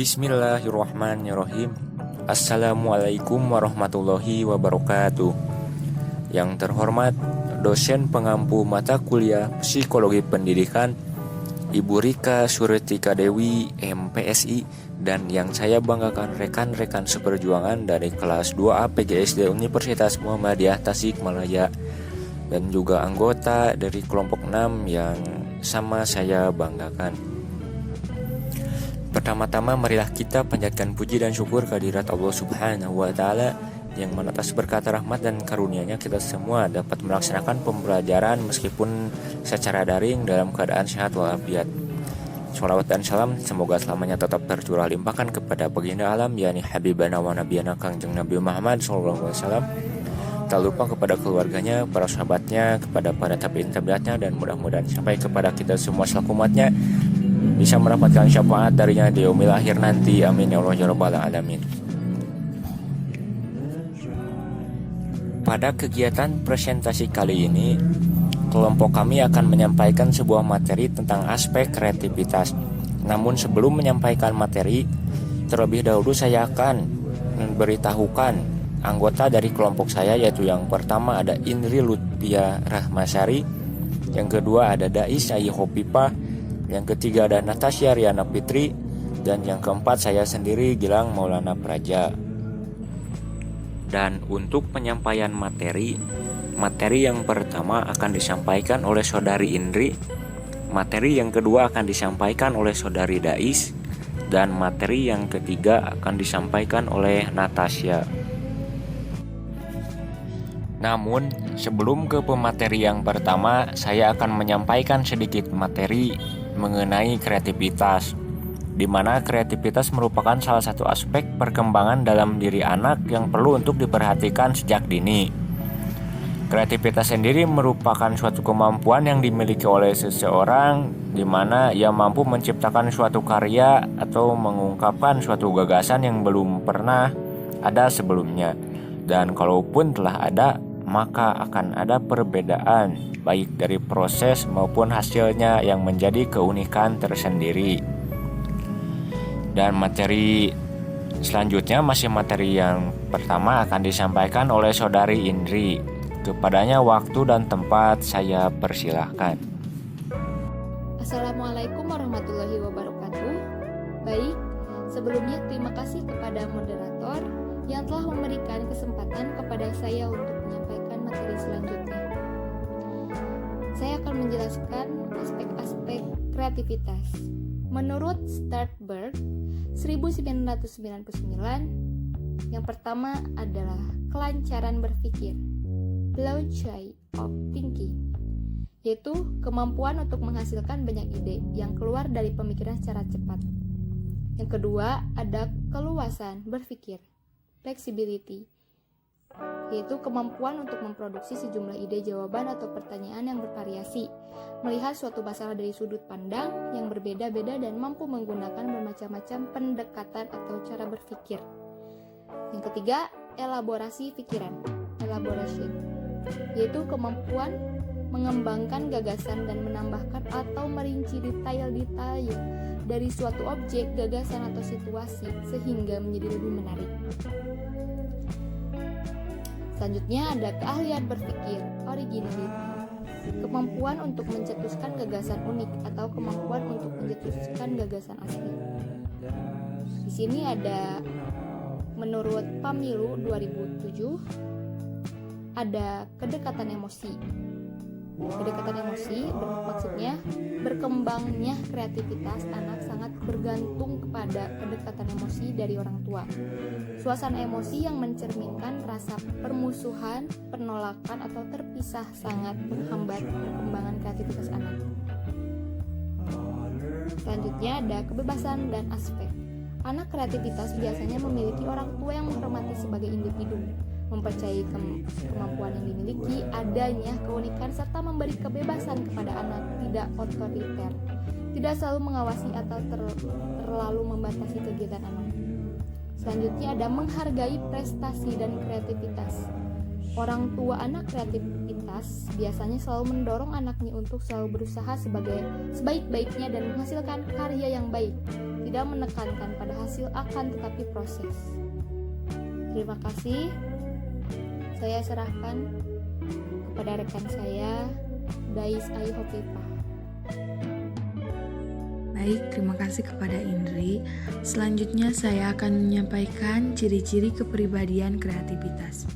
Bismillahirrahmanirrahim. Assalamualaikum warahmatullahi wabarakatuh. Yang terhormat dosen pengampu mata kuliah Psikologi Pendidikan Ibu Rika Suretika Dewi MPSI, dan yang saya banggakan rekan-rekan seperjuangan dari kelas 2A PGSD Universitas Muhammadiyah Tasikmalaya, dan juga anggota dari kelompok 6 yang sama saya banggakan. Pertama-tama marilah kita panjatkan puji dan syukur kehadirat Allah Subhanahu wa Ta'ala, yang mana atas berkat rahmat dan karunia-Nya kita semua dapat melaksanakan pembelajaran meskipun secara daring dalam keadaan sehat walafiat. Shalawat dan salam semoga selamanya tetap tercurah limpahkan kepada baginda alam, yakni Habibana wa Nabiyana Kangjeng Nabi Muhammad SAW. Tak lupa kepada keluarganya, para sahabatnya, kepada para tabi'in tabi'atnya, dan mudah-mudahan sampai kepada kita semua selaku umatnya bisa mendapatkan syafaat darinya di yaumil akhir nanti. Amin ya Allah ya Rabbal alamin. Pada kegiatan presentasi kali ini, kelompok kami akan menyampaikan sebuah materi tentang aspek kreativitas. Namun sebelum menyampaikan materi, terlebih dahulu saya akan memberitahukan anggota dari kelompok saya, yaitu yang pertama ada Indri Lutfia Rahmasari, yang kedua ada Dais Ayi Hopipa, yang ketiga ada Natasha Riana Fitri, dan yang keempat saya sendiri Gilang Maulana Praja. Dan untuk penyampaian materi yang pertama akan disampaikan oleh saudari Indri, materi yang kedua akan disampaikan oleh saudari Dais, dan materi yang ketiga akan disampaikan oleh Natasha. Namun sebelum ke pemateri yang pertama, saya akan menyampaikan sedikit materi mengenai kreativitas, di mana kreativitas merupakan salah satu aspek perkembangan dalam diri anak yang perlu untuk diperhatikan sejak dini. Kreativitas sendiri merupakan suatu kemampuan yang dimiliki oleh seseorang, di mana ia mampu menciptakan suatu karya atau mengungkapkan suatu gagasan yang belum pernah ada sebelumnya. Dan kalaupun telah ada, maka akan ada perbedaan baik dari proses maupun hasilnya yang menjadi keunikan tersendiri. Dan materi selanjutnya masih materi yang pertama akan disampaikan oleh saudari Indri. Kepadanya waktu dan tempat saya persilahkan. Assalamualaikum warahmatullahi wabarakatuh. Baik, sebelumnya terima kasih kepada moderator yang telah memberikan kesempatan kepada saya untuk menyampaikan materi selanjutnya. Saya akan menjelaskan aspek-aspek kreativitas. Menurut Sternberg 1999, yang pertama adalah kelancaran berpikir, velocity of thinking, yaitu kemampuan untuk menghasilkan banyak ide yang keluar dari pemikiran secara cepat. Yang kedua ada keluasan berpikir, flexibility, yaitu kemampuan untuk memproduksi sejumlah ide jawaban atau pertanyaan yang bervariasi, melihat suatu masalah dari sudut pandang yang berbeda-beda dan mampu menggunakan bermacam-macam pendekatan atau cara berpikir. Yang ketiga, elaborasi pikiran, elaboration, yaitu kemampuan mengembangkan gagasan dan menambahkan atau merinci detail-detail dari suatu objek, gagasan atau situasi sehingga menjadi lebih menarik. Selanjutnya ada keahlian berpikir, originality, kemampuan untuk mencetuskan gagasan unik atau kemampuan untuk mencetuskan gagasan asli. Di sini ada menurut Pamilu 2007 ada kedekatan emosi. Kedekatan emosi maksudnya berkembangnya kreativitas anak sangat bergantung kepada kedekatan emosi dari orang tua. Suasana emosi yang mencerminkan rasa permusuhan, penolakan atau terpisah sangat menghambat perkembangan kreativitas anak. Selanjutnya ada kebebasan dan aspek. Anak kreativitas biasanya memiliki orang tua yang menghormati sebagai individu, mempercayai kemampuan yang dimiliki, adanya keunikan serta memberi kebebasan kepada anak, tidak otoriter, tidak selalu mengawasi atau terlalu membatasi kegiatan anak. Selanjutnya ada menghargai prestasi dan kreativitas. Orang tua anak kreativitas biasanya selalu mendorong anaknya untuk selalu berusaha sebaik-baiknya dan menghasilkan karya yang baik, tidak menekankan pada hasil akan tetapi proses. Terima kasih. Saya serahkan kepada rekan saya, Dais Ayu Hopipa. Baik, terima kasih kepada Indri. Selanjutnya saya akan menyampaikan ciri-ciri kepribadian kreativitas.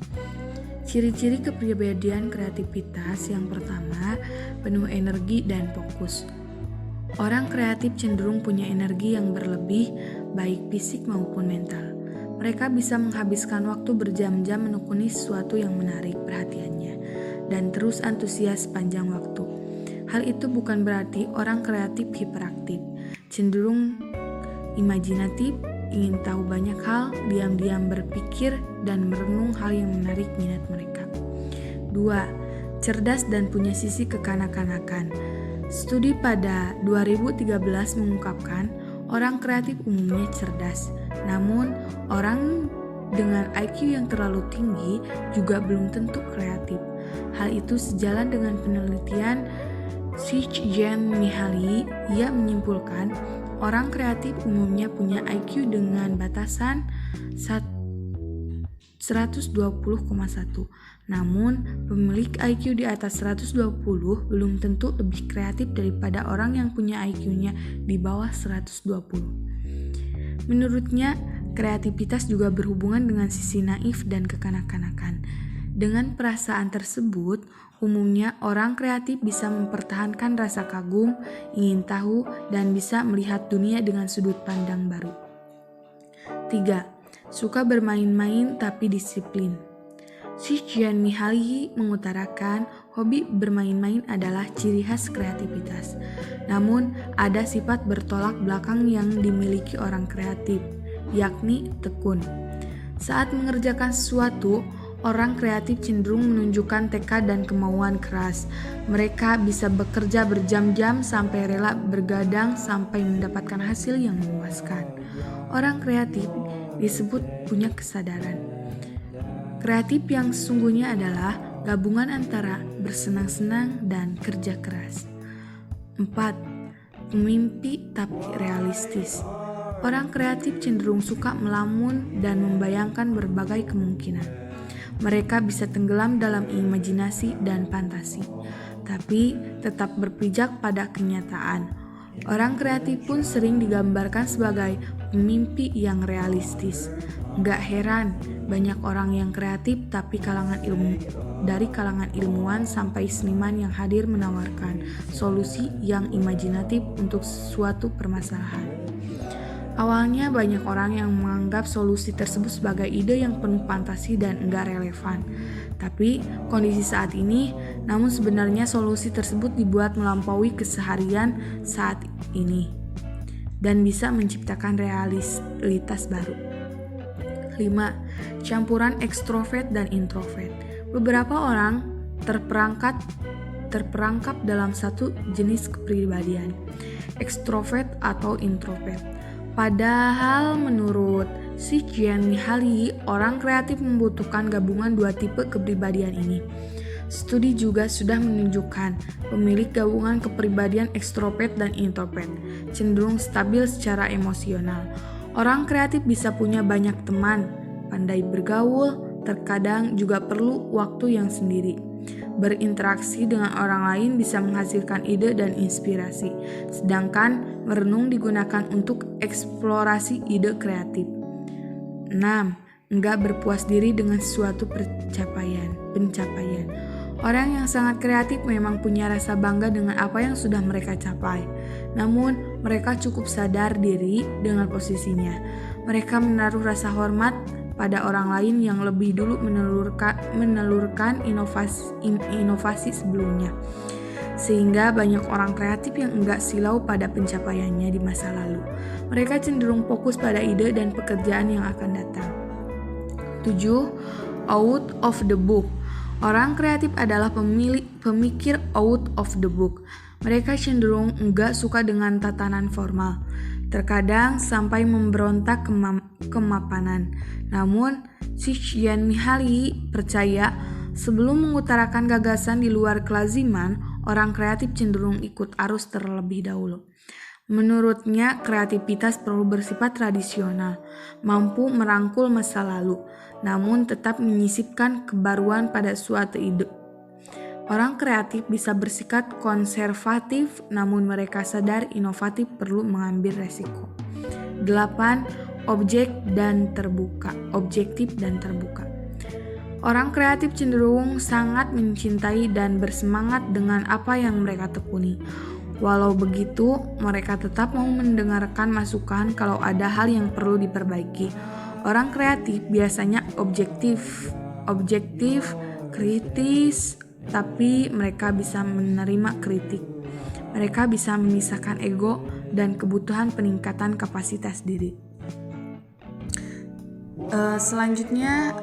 Ciri-ciri kepribadian kreativitas yang pertama, penuh energi dan fokus. Orang kreatif cenderung punya energi yang berlebih, baik fisik maupun mental. Mereka bisa menghabiskan waktu berjam-jam menekuni sesuatu yang menarik perhatiannya dan terus antusias sepanjang waktu. Hal itu bukan berarti orang kreatif hiperaktif, cenderung imajinatif, ingin tahu banyak hal, diam-diam berpikir, dan merenung hal yang menarik minat mereka. 2. Cerdas dan punya sisi kekanak-kanakan. Studi pada 2013 mengungkapkan orang kreatif umumnya cerdas, namun orang dengan IQ yang terlalu tinggi juga belum tentu kreatif. Hal itu sejalan dengan penelitian Csikszentmihalyi. Ia menyimpulkan orang kreatif umumnya punya IQ dengan batasan 120,1. Namun, pemilik IQ di atas 120 belum tentu lebih kreatif daripada orang yang punya IQ-nya di bawah 120. Menurutnya, kreativitas juga berhubungan dengan sisi naif dan kekanak-kanakan. Dengan perasaan tersebut, umumnya orang kreatif bisa mempertahankan rasa kagum, ingin tahu, dan bisa melihat dunia dengan sudut pandang baru. 3. Suka bermain-main tapi disiplin. Csikszentmihalyi mengutarakan hobi bermain-main adalah ciri khas kreativitas. Namun, ada sifat bertolak belakang yang dimiliki orang kreatif, yakni tekun. Saat mengerjakan sesuatu, orang kreatif cenderung menunjukkan tekad dan kemauan keras. Mereka bisa bekerja berjam-jam sampai rela bergadang sampai mendapatkan hasil yang memuaskan. Orang kreatif disebut punya kesadaran. Kreatif yang sesungguhnya adalah gabungan antara bersenang-senang dan kerja keras. 4. Pemimpi tapi realistis. Orang kreatif cenderung suka melamun dan membayangkan berbagai kemungkinan. Mereka bisa tenggelam dalam imajinasi dan fantasi, tapi tetap berpijak pada kenyataan. Orang kreatif pun sering digambarkan sebagai pemimpi yang realistis. Gak heran, banyak orang yang kreatif tapi dari kalangan ilmuwan sampai seniman yang hadir menawarkan solusi yang imajinatif untuk suatu permasalahan. Awalnya banyak orang yang menganggap solusi tersebut sebagai ide yang penuh fantasi dan enggak relevan. Tapi kondisi saat ini, namun sebenarnya solusi tersebut dibuat melampaui keseharian saat ini dan bisa menciptakan realitas baru. 5. Campuran ekstrovert dan introvert. Beberapa orang terperangkap dalam satu jenis kepribadian, ekstrovert atau introvert. Padahal menurut Csikszentmihalyi, orang kreatif membutuhkan gabungan dua tipe kepribadian ini. Studi juga sudah menunjukkan pemilik gabungan kepribadian ekstrovert dan introvert cenderung stabil secara emosional. Orang kreatif bisa punya banyak teman, pandai bergaul, terkadang juga perlu waktu yang sendiri. Berinteraksi dengan orang lain bisa menghasilkan ide dan inspirasi, sedangkan merenung digunakan untuk eksplorasi ide kreatif. 6. Enggak berpuas diri dengan suatu pencapaian. Orang yang sangat kreatif memang punya rasa bangga dengan apa yang sudah mereka capai. Namun, mereka cukup sadar diri dengan posisinya. Mereka menaruh rasa hormat pada orang lain yang lebih dulu menelurkan inovasi sebelumnya. Sehingga banyak orang kreatif yang enggak silau pada pencapaiannya di masa lalu. Mereka cenderung fokus pada ide dan pekerjaan yang akan datang. 7. Out of the book. Orang kreatif adalah pemikir out of the book. Mereka cenderung enggak suka dengan tatanan formal, terkadang sampai memberontak kemapanan. Namun, Csikszentmihalyi percaya Sebelum mengutarakan gagasan di luar kelaziman, orang kreatif cenderung ikut arus terlebih dahulu. Menurutnya, kreativitas perlu bersifat tradisional, mampu merangkul masa lalu, namun tetap menyisipkan kebaruan pada suatu ide. Orang kreatif bisa bersikap konservatif, namun mereka sadar inovatif perlu mengambil resiko. 8. Objektif dan terbuka. Orang kreatif cenderung sangat mencintai dan bersemangat dengan apa yang mereka tekuni. Walau begitu, mereka tetap mau mendengarkan masukan kalau ada hal yang perlu diperbaiki. Orang kreatif biasanya objektif, kritis, tapi mereka bisa menerima kritik. Mereka bisa memisahkan ego dan kebutuhan peningkatan kapasitas diri. Selanjutnya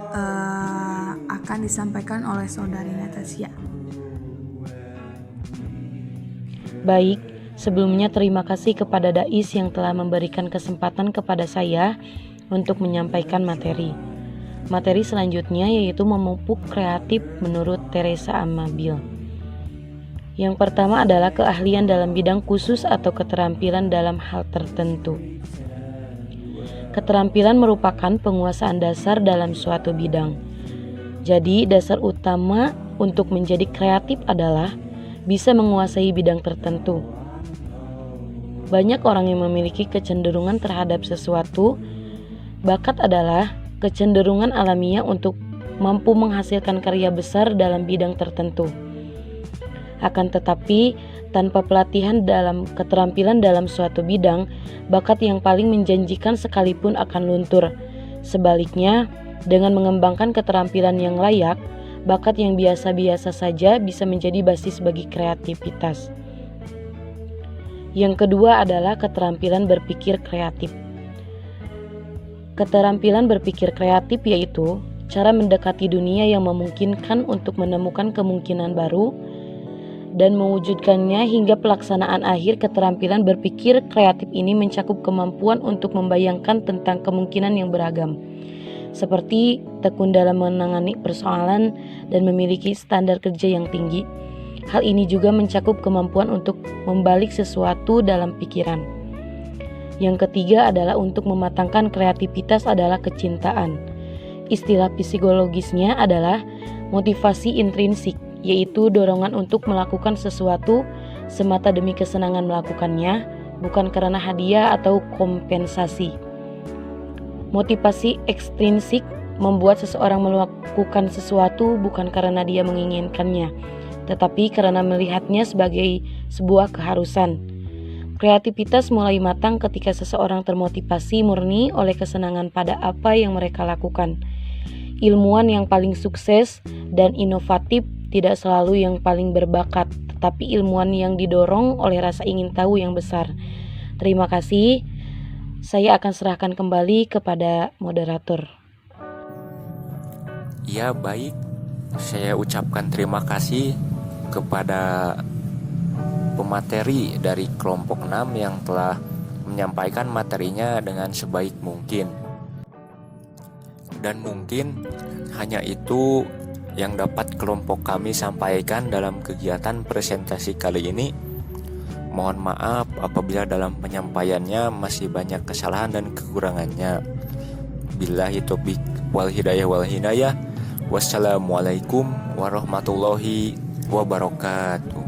akan disampaikan oleh saudari Natasha. Baik, sebelumnya terima kasih kepada Dais yang telah memberikan kesempatan kepada saya untuk menyampaikan materi. Materi selanjutnya yaitu memupuk kreatif menurut Teresa Amabil. Yang pertama adalah keahlian dalam bidang khusus atau keterampilan dalam hal tertentu. Keterampilan merupakan penguasaan dasar dalam suatu bidang. Jadi, dasar utama untuk menjadi kreatif adalah bisa menguasai bidang tertentu. Banyak orang yang memiliki kecenderungan terhadap sesuatu. Bakat adalah kecenderungan alamiah untuk mampu menghasilkan karya besar dalam bidang tertentu. Akan tetapi, tanpa pelatihan dalam keterampilan dalam suatu bidang, bakat yang paling menjanjikan sekalipun akan luntur. Sebaliknya, dengan mengembangkan keterampilan yang layak, bakat yang biasa-biasa saja bisa menjadi basis bagi kreativitas. Yang kedua adalah keterampilan berpikir kreatif. Keterampilan berpikir kreatif yaitu cara mendekati dunia yang memungkinkan untuk menemukan kemungkinan baru dan mewujudkannya hingga pelaksanaan akhir. Keterampilan berpikir kreatif ini mencakup kemampuan untuk membayangkan tentang kemungkinan yang beragam, seperti tekun dalam menangani persoalan dan memiliki standar kerja yang tinggi. Hal ini juga mencakup kemampuan untuk membalik sesuatu dalam pikiran. Yang ketiga adalah untuk mematangkan kreativitas adalah kecintaan. Istilah psikologisnya adalah motivasi intrinsik, yaitu dorongan untuk melakukan sesuatu semata demi kesenangan melakukannya, bukan karena hadiah atau kompensasi. Motivasi ekstrinsik membuat seseorang melakukan sesuatu bukan karena dia menginginkannya, tetapi karena melihatnya sebagai sebuah keharusan. Kreativitas mulai matang ketika seseorang termotivasi murni oleh kesenangan pada apa yang mereka lakukan. Ilmuwan yang paling sukses dan inovatif tidak selalu yang paling berbakat, tetapi ilmuwan yang didorong oleh rasa ingin tahu yang besar. Terima kasih. Saya akan serahkan kembali kepada moderator. Ya, baik. Saya ucapkan terima kasih kepada pemateri dari kelompok 6 yang telah menyampaikan materinya dengan sebaik mungkin. Dan mungkin hanya itu yang dapat kelompok kami sampaikan dalam kegiatan presentasi kali ini. Mohon maaf apabila dalam penyampaiannya masih banyak kesalahan dan kekurangannya. Billahi taufiq wal hidayah. Wassalamualaikum warahmatullahi wabarakatuh.